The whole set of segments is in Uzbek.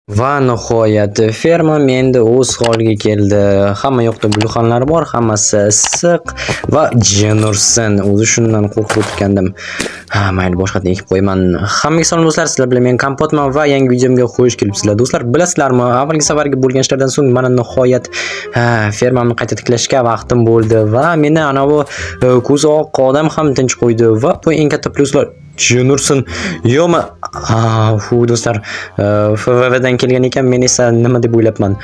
Va nihoyat fermam endi o'z holiga keldi. Hamma yoqda gulxanlar bor, hammasi issiq va jin ursin. O'zi shundan qo'rqib o'tgandim. Mayli boshqatdan ekib qo'yaman. Hammaga salom do'stlar, sizlar bilan men Kompotman va yangi videomga xush kelibsizlar. Do'stlar, bilasizlarmi, avvalgi safargi bo'lgan ishlardan so'ng mana nihoyat fermamni qayta tiklashga vaqtim bo'ldi va meni ana bu ko'zi oq odam ham tinch qo'ydi va bu eng katta pluslar. Jin ursin. Yo'qmi? Do'stlar, FVVdan kelgan ekan, men esa nima deb o'ylabman.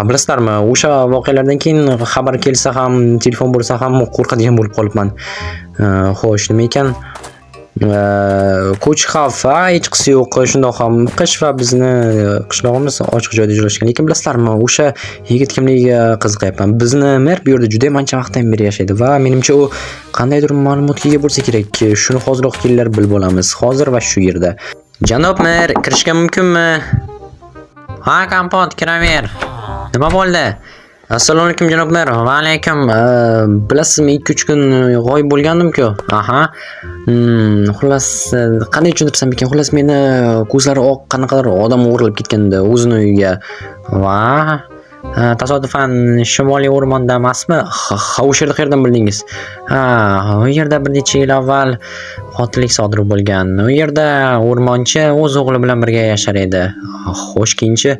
Bilasizlarmi, o'sha voqealardan keyin xabar kelsa ham, telefon bo'lsa ham qo'rqadigan bo'lib qolibman. Xo'sh, nima ekan? Ko'ch xavf, hech qisi yo'q. Shundoq ham qish va bizni qishlog'imiz ochiq joyda joylashgan. Lekin bilasizlarmi, o'sha yigit kimligiga qiziqyapman. Bizni mer bu yerda juda ham ancha vaqtdan beri yashaydi va menimcha u qandaydir ma'lumotga ega bo'lsa kerak. Shuni hozirroq kelinglar bilib olamiz. Hozir va shu yerda. Janob mer, kirishga mumkinmi? Ha, Kompot, kiraver. Nima bo'ldi? Assalomu alaykum janob mer. Va alaykum. Bilasizmi, 2-3 kun g'oyib bo'lgandim-ku. Aha. Xullas, qanday tushuntirsam ekan? Xullas, meni ko'zlari oq qanaqadir odam o'g'irlab ketganda o'zini uyiga. Va tasodifan Shimoliy o'rmonda emasmi? Ha, o'sha yerda qayerdan bildingiz? U yerda bir necha yil avval qotillik sodir bo'lgan. U yerda o'rmonchi o'z o'g'li bilan birga yashar edi. Xo'sh, keyinchi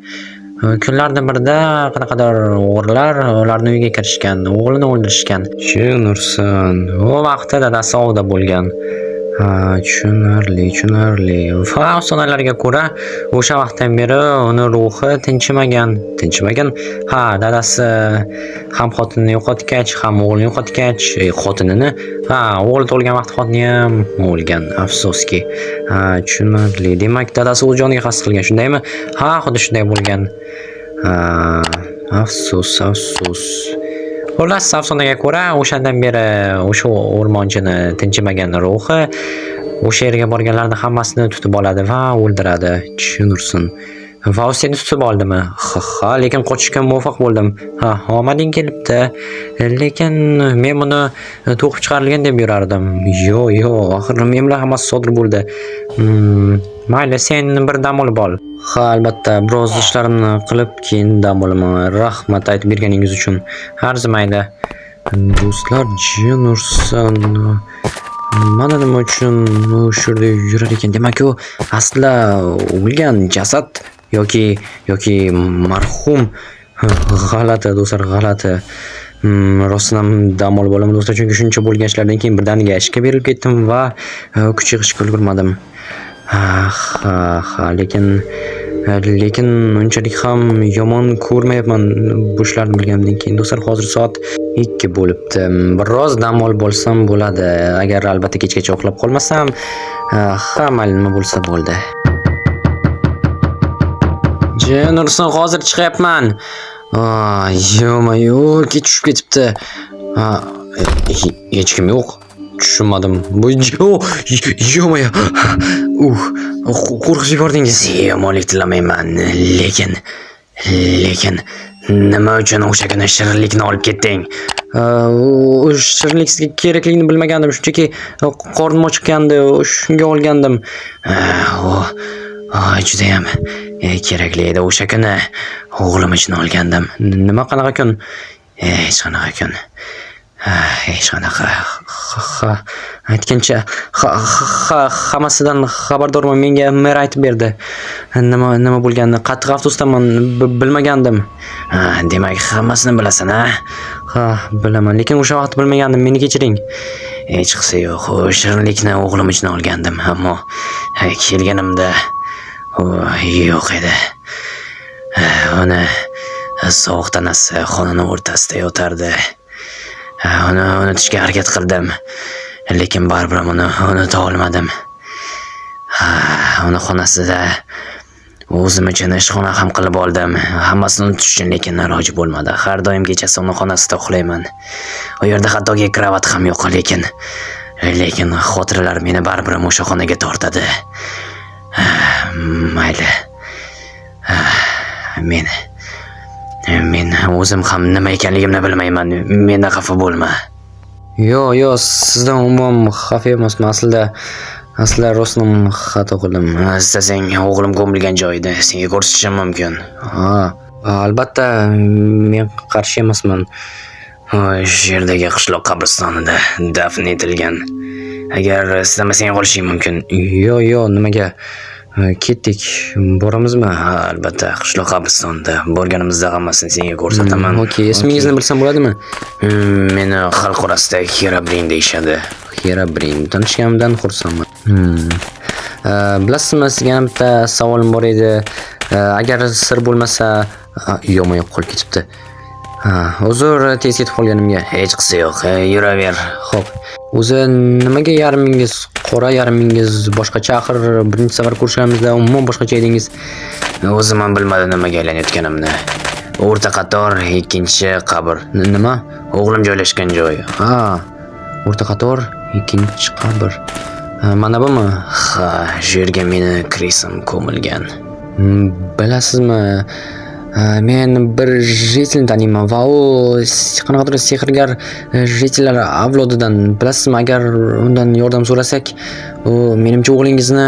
kunlardan birida qanaqadir o'g'rilar ularning uyiga kirishgan, o'g'lini o'ldirishgan. Jin ursin. U vaqtda dadasi ovda bo'lgan. Tushunarli. Va afsonalarga ko'ra, o'sha vaqtdan beri uni ruhi tinchimagan. Ha, dadasi ham xotinini yo'qotgach, ham o'g'lini yo'qotgach, xotinini, o'g'li tug'ilgan vaqt xotini ham o'lgan, afsuski. Tushunarli. Demak, dadasi o'z joniga qasd qilgan, shundaymi? Ha, xuddi shunday bo'lgan. Afsus. Xullas, afsonaga ko'ra, o'shandan beri o'sha o'rmonchini tinchimagan ruhi o'sha yerga borganlarni hammasini tutib oladi va o'ldiradi. Tushunursin. Va u seni tutib oldimi? Ha, lekin qochishga muvaffaq bo'ldim. Omading kelibdi. Lekin men buni to'qib chiqarilgan deb yurardim. Yo'q, axir men bilan hammasi sodir bo'ldi. Mayli, sen bir dam olib ol. Ha, albatta, biroz ishlarimni qilib keyin dam olaman. Rahmat aytib berganingiz uchun. Arzimaydi. Do'stlar, jin ursin. Mana nima uchun o'sha yerda yurar ekan? Demak, u asli o'lgan jasad yoki marhum. G'alati do'stlar, g'alati. Rostdan ham dam olib olaman do'stlar, chunki shuncha bo'lgan ishlardan keyin birdaniga ishga berilib ketdim va kuch yig'ishga ulgurmadim. Lekin unchalik ham yomon ko'rmayapman bu ishlarni bilganimdan keyin. Do'stlar, hozir soat 2 bo'libdi. Biroz dam olib olsam bo'ladi. Agar albatta kechgacha uxlab qolmasam, mayli nima bo'lsa bo'ldi. Jin ursin, hozir chiqyapman. Yo'q, tushib ketibdi. Hech kim yo'q. Tushunmadim. Bu yo'q. Qo'rqib yubordingiz. Yomonlik tilamayman, lekin nima uchun o'sha kuni shirinlikni olib ketding? Shirinlik sizga kerakligini bilmagandim, shunchaki qornim ochgandi, shunga olgandim. Juda ham kerakli edi. O'sha kuni o'g'lim uchun olgandim. Nima qanaqa kun? Hech qanaqa. Aytgancha, hammasidan xabardorman. Menga mer aytib berdi. Nima bo'lganini qattiq afsusdaman, bilmagandim. Demak, hammasini bilasan, ha? Ha, bilaman, lekin o'sha vaqt bilmagandim. Meni kechiring. Hech qisi yo'q. Shirinlikni o'g'lim uchun olgandim, ammo kelganimda yo'q edi. Uni sovuq tanasi xonani o'rtasida yotardi. Uni unutishga harakat qildim, lekin baribir uni unuta olmadim. Uni xonasida o'zim uchun ishxona ham qilib oldim. Hammasini unutish uchun, lekin iloji bo'lmadi. Har doim kechasi uni xonasida uxlayman. U yerda hattoki kravat ham yo'q, lekin xotiralar meni baribir o'sha xonaga tortadi. Mayli. Men o'zim ham nima ekanligimni bilmayman. Mendan xafa bo'lma. Yo'q, sizdan umuman xafa emasman. Aslida Asli rostlam xato qildim. Istasang o'g'lim ko'milgan joyida senga ko'rsatishim mumkin. Ha, albatta men qarshi emasman. Shu yerdagi qishloq qabristonida dafn etilgan. Agar istamasang qolishing mumkin. Yo, nimaga? Ketdik, boramizmi? Ha, albatta qishloq qabristonida bo'lganimizda hammasini senga ko'rsataman. Okey, ismingizni bilsam bo'ladimi? Meni xalq orasida Herobrine deyishadi. Herobrine, tanishganimdan xursandman. Bilasizmi, sizga bitta savolim bor edi. Agar sir bo'lmasa, yo'q qolib ketibdi. Uzr, tez ketib qolganimga. Hech qisi yo'q, yuraver. Xo'p. O'zi nimaga yarimingiz qora, yarimingiz boshqacha? Axir birinchi safar ko'rishganimizda umuman boshqacha edingiz. O'zim ham bilmadim nimaga aylanayotganimni. O'rta qator ikkinchi qabr. Nima? O'g'lim joylashgan joy. Ha, o'rta qator ikkinchi qabr. Mana bumi? Ha, shu yerga meni Krisim ko'milgan. Bilasizmi? Men bir jitelni taniyman va u qanaqadir sehrgar jitellar avlodidan. Bilasizmi, agar undan yordam so'rasak, u menimcha o'g'lingizni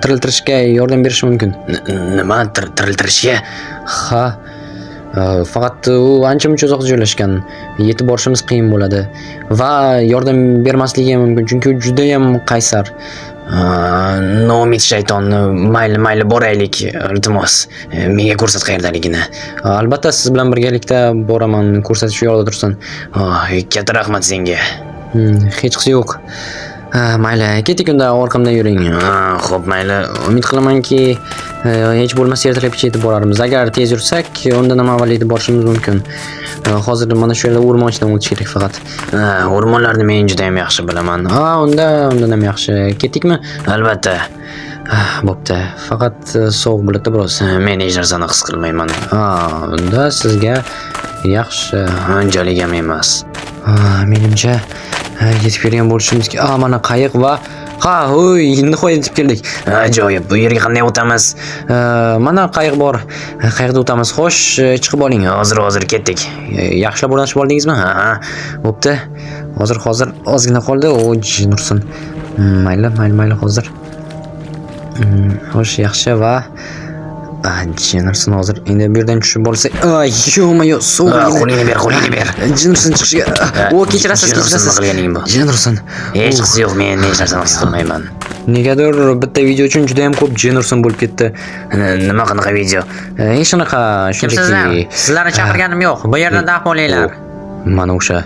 tiriltirishga yordam berishi mumkin. Nima tiriltirishga? Ha. Faqat u ancha-muncha uzoqda joylashgan. Yetib borishimiz qiyin bo'ladi va yordam bermasligi mumkin, chunki u juda ham qaysar. Noumid shaytonni, mayli boraylik, iltimos. Menga ko'rsat qayerdaligini. Albatta siz bilan birgalikda boraman, ko'rsatish yo'lida tursin. Katta rahmat senga. Hech qisi yo'q. Mayli, keting unda, orqamdan yuring. Xo'p, mayli. Umid qilamanki, hech bo'lmasa ertalabgacha yetib borarmiz. Agar tez yursak, undan ham avval yetib borishimiz mumkin. Hozir mana shu yerda o'rmonchidan o'tish kerak faqat. O'rmonlarni men juda ham yaxshi bilaman. Undan ham yaxshi. Ketdikmi? Albatta. Bo'pti. Faqat sovuq bo'ladi biroz. Men hech narsani his qilmayman. Unda sizga yaxshi. Unchalik ham emas. Menimcha yetib kelgan bo'lishimiz kerak. Mana qayiq va nihoyat yetib keldik. Ajoyib. Bu yerga qanday o'tamiz? Mana qayiq bor. Qayiqda o'tamiz. Xo'sh, chiqib oling. Hozir ketdik. Yaxshilab o'rganishib oldingizmi? Bo'pti. Hozir ozgina qoldi. Jin ursin. Mayli hozir. Xo'sh, yaxshi va jin ursin hozir. Endi bu yerdan tushib bo'lsak, yo'q, sovuq. Qo'lingni ber. Jin ursin chiqishiga. Kechirasiz. Nima qilganing bu? Jin ursin. Hech qisi yo'q, men hech narsani his qilmayman. Negadir bitta video uchun juda ham ko'p jin ursin bo'lib ketdi. Nima qanaqa video? Hech qanaqa, shunchaki. Sizlarni chaqirganim yo'q. Bu yerda daf bo'linglar. Mana o'sha.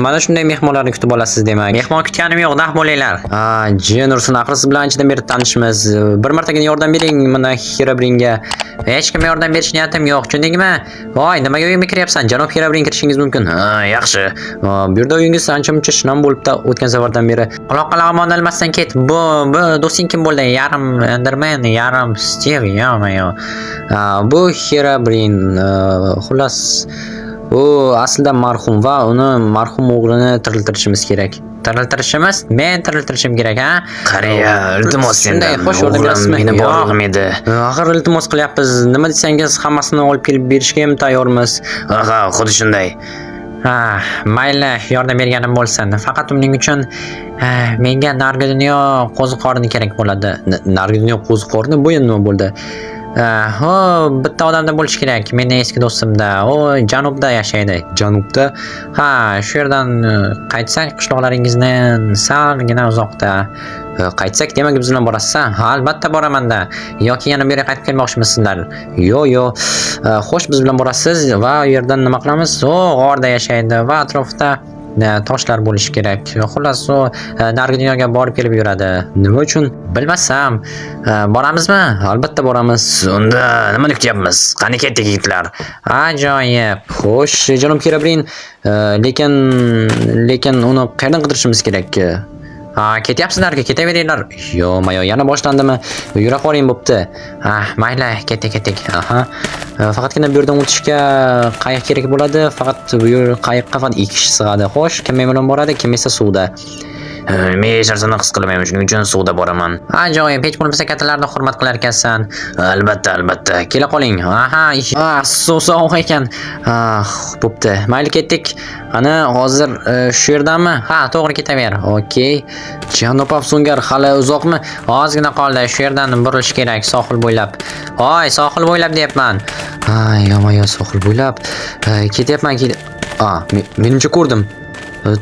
Mana shunday mehmonlarni kutib olasiz demak. Mehmon kutganim yo'q, daf bo'linglar. Jin ursin, axir siz bilan anchadan beri tanishmiz. Bir martagina yordam bering mana Herobrine'ga. Hech kimga yordam berish niyatim yo'q, tushundingmi? Voy, nimaga uyimga kiryapsan? Janob Herobrine kirishingiz mumkin. Yaxshi. Bu yerda uyingiz ancha-muncha shinam bo'libdi o'tgan safardan beri. Quloq-qulog'imni olmasdan ket. Bu do'sting kim bo'ldi? Yarim Enderman, yarim Steve, yo'q. Bu Herobrine, xullas u aslida marhum va uni marhum o'g'lini tiriltirishimiz kerak. Tiriltirishimiz? Men tiriltirishim kerak, ha? Qariya, iltimos sendan. Xo'sh, yordam berasizmi? Meni borlig'im edi. Axir iltimos qilyapmiz. Nima desangiz, hammasini olib kelib berishga ham tayyormiz. Xuddi shunday. Mayli, yordam berganim bo'lsin. Faqat uning uchun menga nargi dunyo qo'ziqorini kerak bo'ladi. Nargi dunyo qo'ziqorini? Bu endi nima bo'ldi? Bitta odamda bo'lish kerak. Meni eski do'stimda. U janubda yashaydi. Janubda? Shu yerdan qaytsak, qishloqlaringizni salgina uzoqda. Qaytsak, demak biz bilan borasiz? Albatta boraman-da. Yoki yana bu yerga qaytib kelmoqchimisizlar? Yo'q. Xo'sh, biz bilan borasiz va u yerdan nima qilamiz? U g'orda yashaydi va atrofda toshlar bo'lishi kerak. Xullas, u nargi dunyoga borib kelib yuradi. Nima uchun? Bilmasam. Boramizmi? Albatta boramiz. Unda nima kutyapmiz? Qani ketdik yigitlar. Ajoyib. Xo'sh, janob Herobrine, lekin uni qayerdan qidirishimiz kerak? Ketyapsizlarki, ketaveringlar. Yo'q, yana boshlandimi? Yura qoling, bo'pti. Mayli, ketdik. Faqatgina bu yerdan o'tishga qayiq kerak bo'ladi. Faqat bu qayiqqa faqat 2 kishi sig'adi. Xo'sh, kim bilan boradi, kim esa suvda. Men hech narsani his qilmayman, shuning uchun suvda boraman. Ajoyib, hech bo'lmasa kattalarni hurmat qilar ekansan. Albatta. Kela qoling. Aha, suv sovuq ekan. Bo'pti. Mayli ketdik. Qani, hozir shu yerdami? Ha, to'g'ri ketaver. Okey. Janob Afsungar hali uzoqmi? Ozgina qoldi. Shu yerdan burilish kerak sohil bo'ylab. Voy, sohil bo'ylab deyapman. Yomon sohil bo'ylab ketyapman. Menimcha ko'rdim.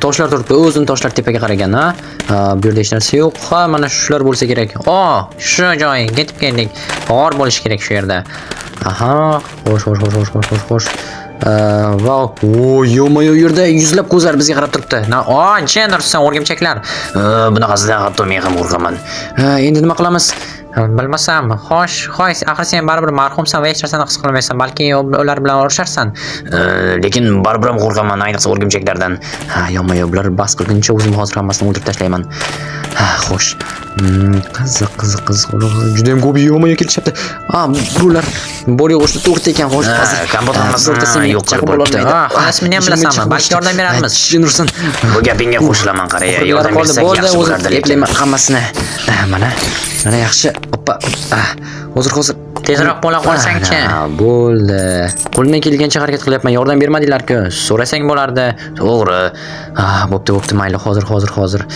Toshlar turibdi, o'zini toshlar tepaga qaragan, ha? Bu yerda hech narsa yo'q. Ha, mana shular bo'lsa kerak. Shu joy, ketib keldik. G'or bo'lish kerak shu yerda. Aha, xo'sh. Vau, yo'q, yerda yuzlab ko'zlar bizga qarab turibdi. Jennerson, o'rgimchaklar. Bunaqasidan hatto men ham qo'rqaman. Endi nima qilamiz? Bilmasam. Xo'sh, axir sen baribir marhumsan va hech narsani his qilmaysan, balki ular bilan urusharsan. Lekin baribir ham qo'rqaman, ayniqsa o'rgimchaklardan. Yomon, bular bas qilguncha o'zim hozir hammasini o'ldirib tashlayman. Xo'sh. Qiziq. Juda ham ko'p yomon kelishyapti. Bular bori o'shda to'g'ri ekan, xo'sh. Kompot hammasini yo'q qilib bo'lmaydi. Ismini ham bilasanmi? Balki yordam beramiz. Tushunursan. Bu gapingga qo'shilaman, qaraya. Yordam bersak yaxshi bo'lardi, lekin hammasini. Mana yaxshi. Oppa. Hozir tezroq bo'la qolsang-chi. Bo'ldi. Qo'limdan kelgancha harakat qilyapman. Yordam bermadinglar-ku. So'rasang bo'lardi. To'g'ri. Bo'pti, mayli, hozir.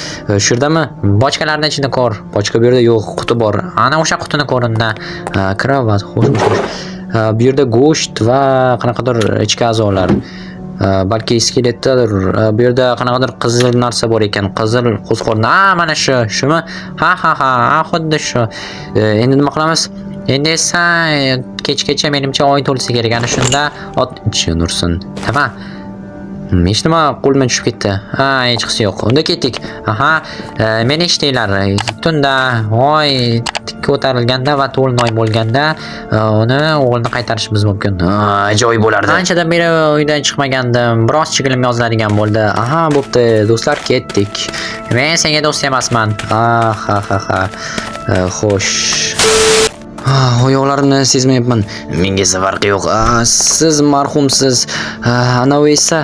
Shu yerdami? Bochkalarning ichida ko'r. Bochka bu yerda yo'q, quti bor. Ana o'sha qutini ko'rinda. Kravat, xo'sh. Bu yerda go'sht va qanaqadir ichki a'zolar. Balki skeletdir. Bu yerda qanaqadir qizil narsa bor ekan. Qizil qo'zg'orn. Mana shumi? Ha, xuddi shu. Endi nima qilamiz? Endi esa kechgacha menimcha oy to'lsa kerak. Ana shunda ot Jennerson. Tamam. Hech nima qo'ldan tushib ketdi. Hech yo'q. Unda ketdik. Meni eshitinglar. Tunda oy ko'tarilganda va to'lin oy bo'lganda uni o'g'lini qaytarishimiz mumkin. Ajoyib bo'lardi. Anchadan beri uydan chiqmagandim. Biroz chiqilim yoziladigan bo'ldi. Bo'pti, do'stlar, ketdik. Men senga do'st emasman. Xo'sh. Oyoqlarimni sezmayapman. Menga esa farqi yo'q. Siz marhumsiz. Anavi esa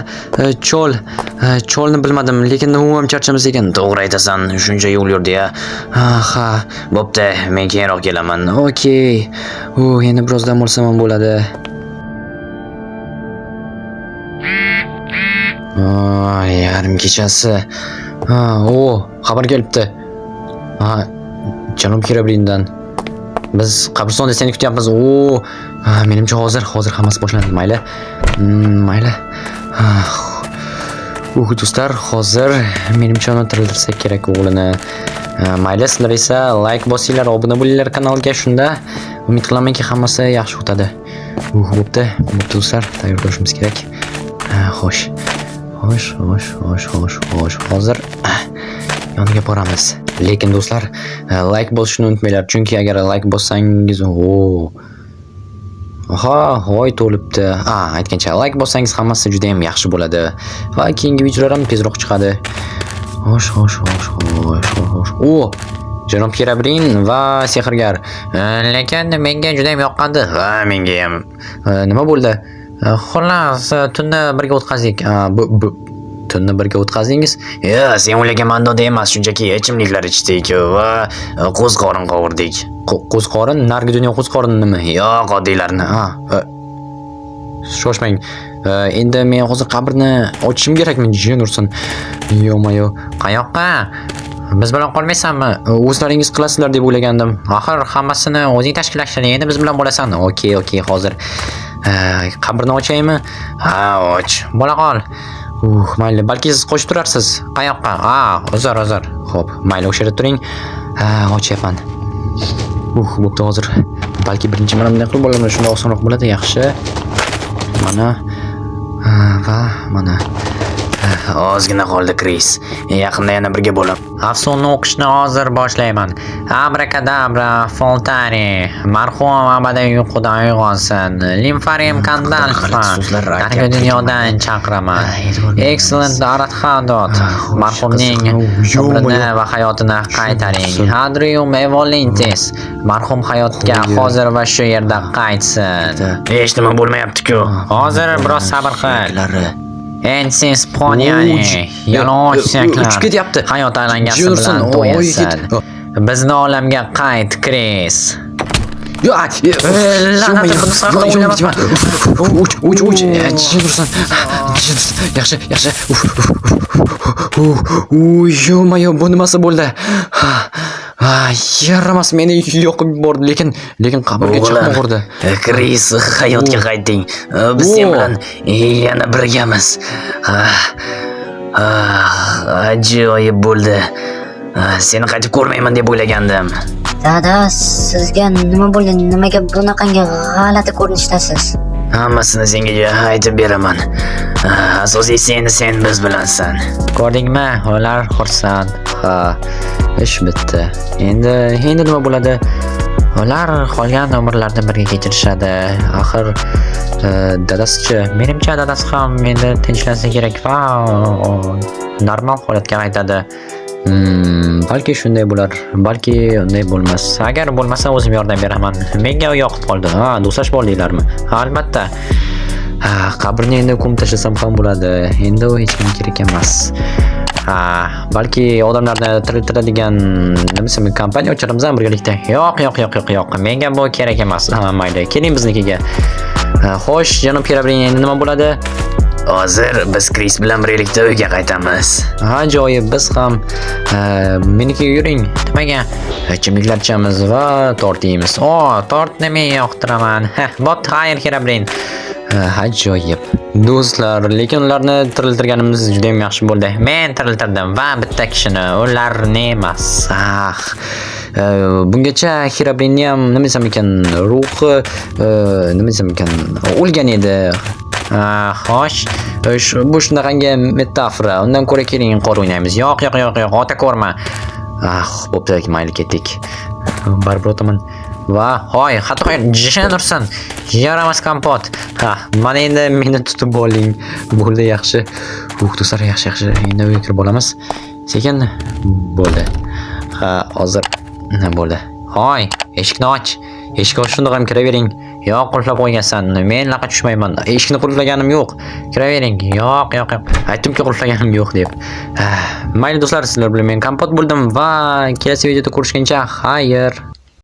cholni bilmadim, lekin u ham charchamas ekan. To'g'ri aytasan, shuncha yo'l yurdi-ya. Bo'pti, men keyinroq kelaman. Okey. Endi biroz dam olsam ham bo'ladi. Yarim kechasi. Xabar kelibdi. Janob Kirabrindan. Biz qabristonda seni kutyapmiz. Menimcha hozir hammasi boshlandi. Mayli. Do'stlar, hozir menimcha uni tirildirsak kerak o'g'lini. Mayli, sizlar esa like bosinglar, obuna bo'linglar kanalga. Shunda umid qilamanki hammasi yaxshi o'tadi. Bo'pti, do'stlar, tayyor bo'lishimiz kerak. Xo'sh. Hozir yoniga boramiz. Lekin do'stlar, like bosishni unutmanglar, chunki agar like bossangiz, voy to'libdi. Aytgancha like bossangiz hammasi juda ham yaxshi bo'ladi va keyingi videolar ham tezroq chiqadi. Xo'sh. Janob Kirabrin va sehrgar. Lekin menga juda ham yoqqandi. Va menga ham. Nima bo'ldi? Xullas, tunni birga o'tkazdik. Tunni birga o'tkazdingiz? Sen o'ylagan ma'noda emas, shunchaki ichimliklar ichdik va qo'zqorin qovurdik. Qo'zqorin? Nargi dunyo qo'zqorinimi? Yo'q, oddiylarni. Shoshmang. Endi men hozir qabrni ochishim kerakmi, Jennerson? Yo'q. Qayoqqa? Biz bilan qolmaysanmi? O'zlaringiz qilasizlar deb o'ylagandim. Axir hammasini o'zing tashkillashding. Endi biz bilan bo'lasan. Okey, hozir. Qabrni ochaymi? Och. Bo'la qol. Mayli, balki siz qo'shib turarsiz. Qayoqqa? Uzr. Xo'p, mayli, o'sha yerda turing. Ochyapman. Bo'pti, hozir. Balki birinchi mana bunday qilib bo'laman, shunda osonroq bo'ladi. Yaxshi. Mana va mana. Ozgina qoldi, Kris. Yaqinda yana birga bo'lamiz. Afsonni o'qishni hozir boshlayman. Abrakadabra, Fontani, marhum abadiy uyqudan uyg'onsin. Limfarium Kandalfa, narigi dunyodan chaqiraman. Excellent Aradhadot, marhumning umrini va hayotini qaytaring. Hadrium Evolentis, marhum hayotga hozir va shu yerda qaytsin. Hech nima bo'lmayapti-ku. Hozir biroz sabr qil. Ensiz Ponyani, yalang'ochsaklar. Uchib ketyapti. Hayot alangasi Juniorson, bilan oy, to'yasan. Bizni olamga qayt, Kris. La'nat bunisi haqida o'ylamayman. Uch. Juniorson. Yaxshi. Yo-mayo, bu nimasi bo'ldi? Yaramas, meni yoqib yubordi, lekin qabrga chiqib urdi. Kris, hayotga qayting. Biz sen bilan yana birgamiz. Ajoyib bo'ldi. Seni qaytib ko'rmayman deb o'ylagandim. Dada, sizga nima bo'ldi? Nimaga bunaqangi g'alati ko'rinishdasiz? Hammasini senga aytib beraman. Asosiysi endi sen biz bilansan. Ko'rdingmi? Ular xursand. Ha, ish bitdi. Endi nima bo'ladi? Ular qolgan umrlarini birga kechirishadi. Axir dadasi-chi, menimcha dadasi ham endi tinchlansa kerak va normal holatga qaytadi. Balki shunday bo'lar, balki unday bo'lmas. Agar bo'lmasa o'zim yordam beraman. Menga yoqib qoldi. Do'stlash bo'ldinglarmi? Albatta. Qabrni endi ko'mib tashlasam ham bo'ladi. Endi u hech kimga kerak emas. Balki odamlarni tiriltiradigan nimasi kompaniya ochamiz ham birgalikda. Yo'q. Menga bu kerak emas. Mayli, keling biznikiga. Xo'sh, janob Kirabrin, endi nima bo'ladi? Hozir biz Kris bilan birgalikda uyga qaytamiz. Ajoyib, biz ham menikiga yuring. Nimaga? Ichimliklar ichamiz va tort yeymiz. Tortni men yoqtiraman. Bo'pti, xayr Kirabrin. Ajoyib. Do'stlar, lekin ularni tiriltirganimiz juda ham yaxshi bo'ldi. Men tiriltirdim va bitta kishini, ularni emas. Bungacha Kirabrinni ham nima desam ekan, ruhi o'lgan edi. Xo'sh, Bu shunaqangi metafora. Undan ko'ra keling qor o'ynaymiz. Yo'q, ota ko'rma. Bo'pti, mayli ketdik. Baribir o'taman. Va hoy, xato Juniorson, yaramas kompot. Mana endi meni tutib oling. Bo'ldi, yaxshi. Do'stlar, yaxshi. Endi uyga kirib olamiz. Sekin bo'ldi. Hozir bo'ldi. Hoy, eshikni och. Eshik ochishni ham kiravering. Yo'q, qulflab qo'ygansan. Men laqa tushmayman. Eshikni qulflaganim yo'q. Kiravering. Yo'q. Aytdimki qulflaganim yo'q deb. Mayli do'stlar, sizlar bilan men kompot bo'ldim va kelasi videoda ko'rishguncha xayr.